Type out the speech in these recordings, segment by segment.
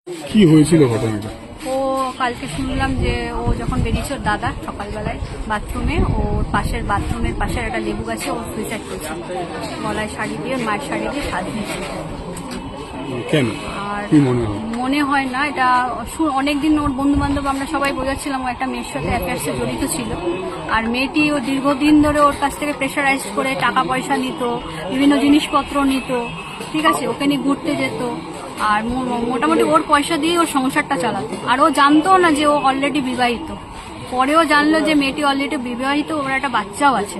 কি হয়েছিল ঘটনাটা? ও কালকে শুনলাম যে ও যখন বেরিয়েছে ওর দাদা সকালবেলায় বাথরুমে, ওর পাশের বাথরুমের পাশের একটা লেবু গাছে ও সুইসাইড করেছে, গলায় শাড়ি দিয়ে মায়ের শাড়ি দিয়ে সাজিয়েছে। কেন? আর কি মনে হয়? মনে হয় না, এটা অনেকদিন ওর বন্ধু বান্ধব আমরা সবাই বোঝাচ্ছিলাম ও একটা মেয়ের সাথে অ্যাফেয়ার্সে জড়িত ছিল। আর মেয়েটি ও দীর্ঘদিন ধরে ওর কাছ থেকে প্রেশারাইজ করে টাকা পয়সা নিত, বিভিন্ন জিনিসপত্র নিত, ঠিক আছে, ওকে নিয়ে ঘুরতে যেত। আর মোটামুটি ওর পয়সা দিয়ে ওর সংসারটা চালাতো। আর ও জানতো না যে ও অলরেডি বিবাহিত, পরেও জানলো যে মেয়েটি অলরেডি বিবাহিত, ওর একটা বাচ্চাও আছে।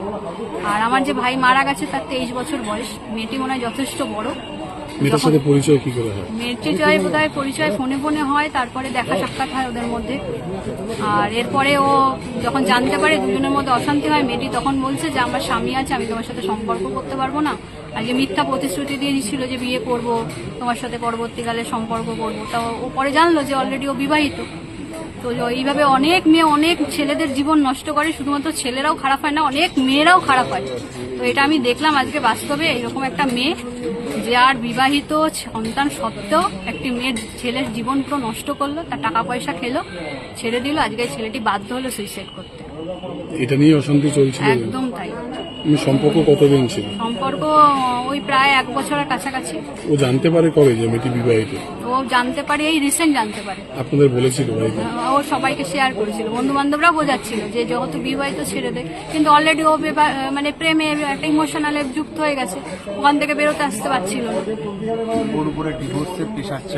আর আমার যে ভাই মারা গেছে তার 23 বছর বয়স, মেয়েটি মনে হয় যথেষ্ট বড়। মেয়েটার সাথে পরিচয় কি করে হয়? মেয়েটি জয় বোধহয় পরিচয় ফোনে ফোনে হয়, তারপরে দেখা সাক্ষাৎ হয় ওদের মধ্যে। আর এরপরে ও যখন জানতে পারে দুজনের মধ্যে অশান্তি হয়, মেয়েটি তখন বলছে যে আমার স্বামী আছে, আমি তোমার সাথে সম্পর্ক করতে পারবো না। আর যে মিথ্যা প্রতিশ্রুতি দিয়ে দিচ্ছিল যে বিয়ে করব, তোমার সাথে পরবর্তীকালে সম্পর্ক করবো, তা ও পরে জানলো যে অলরেডি ও বিবাহিত। তো এইভাবে অনেক মেয়ে অনেক ছেলেদের জীবন নষ্ট করে, শুধুমাত্র ছেলেরাও খারাপ হয় না, অনেক মেয়েরাও খারাপ হয়। তো এটা আমি দেখলাম আজকে বাস্তবে, এরকম একটা মেয়ে যে আর বিবাহিত সন্তান সত্ত্বেও একটি মেয়ের ছেলের জীবন পুরো নষ্ট করলো, তার টাকা পয়সা খেলো, ছেড়ে দিল। আজকে ছেলেটি বাধ্য হলো সুইসাইড করতে। এটা নিয়ে অশান্তি চলছিল? একদম তাই। সম্পর্ক কতদিন ছিল? সম্পর্ক ওই প্রায় 1 বছরের কাছাকাছি। ও জানতে পারে কবে যে মেয়েটি বিবাহিত? ও জানতে পারে এই রিসেন্ট জানতে পারে। আপনাদের বলেছিল বাড়িতে? ও সবাইকে শেয়ার করেছিল, বন্ধু বান্ধবরাও বোঝাচ্ছিল যে যেহেতু বিবাহিত ছেড়ে দেয়, কিন্তু অলরেডি ও মানে প্রেমে একটা ইমোশনালে যুক্ত হয়ে গেছে, ওখান থেকে বেরোতে আসতে পারছিল না।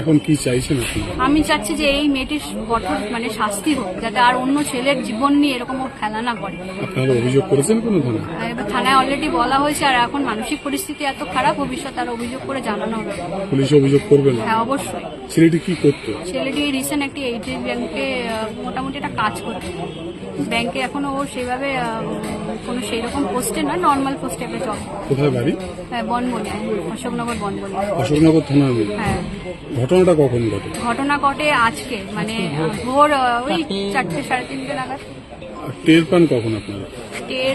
এখন কি চাইছেন আপনি? আমি চাচ্ছি যে এই মেয়েটির কঠোর মানে শাস্তি হোক, যাতে আর অন্য ছেলের জীবন নিয়ে এরকম ওর খেলা না করে। আপনারা অভিযোগ করেছেন কোনো থানায়? এবার থানায় অলরেডি বলা হয়েছে, আর এখন মানসিক পরিস্থিতি এত খারাপ, ভবিষ্যতে আর অভিযোগ করে জানানো হবে। পুলিশে অভিযোগ করবেন? হ্যাঁ, অবশ্যই। ছেলেটি কি করতো? ছেলেটি রিসেন্ট একটি এইচডিএফসি ব্যাংকে মোটামুটি একটা কাজ করতো। ব্যাংকে এখনো ও সেইভাবে কোনো সেই রকম পোস্টে না, নর্মাল পোস্টে একটা জব। কোথায় বাড়ি? হ্যাঁ, বনবনি, অশোকনগর বনবনি। অশোকনগর থানার মেয়ে? হ্যাঁ। ঘটনাটা কখন ঘটে? ঘটনা ঘটে আজকে, মানে ভোর ওই 4টে 3:30 নাগাদ। আর টের পান কখন আপনারা?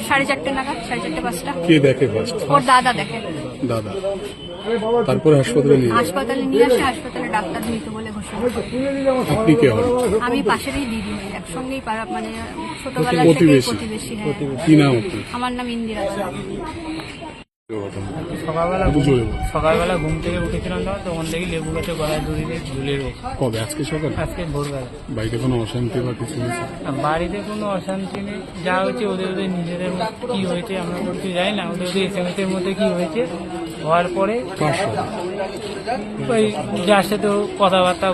4:30 নাগাদ, 4:30-5টা। কে দেখে ফার্স্ট? ওর দাদা দেখে। দাদা। তারপরে হাসপাতালে নিয়ে? হাসপাতালে নিয়ে আসে, হাসপাতালে ডাক্তার মৃত বলে ঘোষণা করে। আপনি কে হন? আমি পাশেরই দিদি, একসঙ্গেই পাড়া, মানে ছোটবেলা থেকে প্রতিবেশী। হ্যাঁ। কি নাম আপনার? আমার নাম ইন্দিরা। সকালবেলা ঘুম থেকে উঠেছিলাম, তখন দেখি লেবু গাছে গলায় দড়ি দিয়ে ঝুলে রয়েছে। কবে? আজকে সকালে? আজকে ভোরবেলা। বাড়িতে কোনো অশান্তি বা কিছু হয়েছে? বাড়িতে কোনো অশান্তি নেই, যা হয়েছে ওদের নিজেদের মধ্যে কি হয়েছে আমরা কিছু জানি না। ওদের SMS এর মধ্যে কি হয়েছে, হওয়ার পরে কার সাথে? ওই যার সাথে কথাবার্তা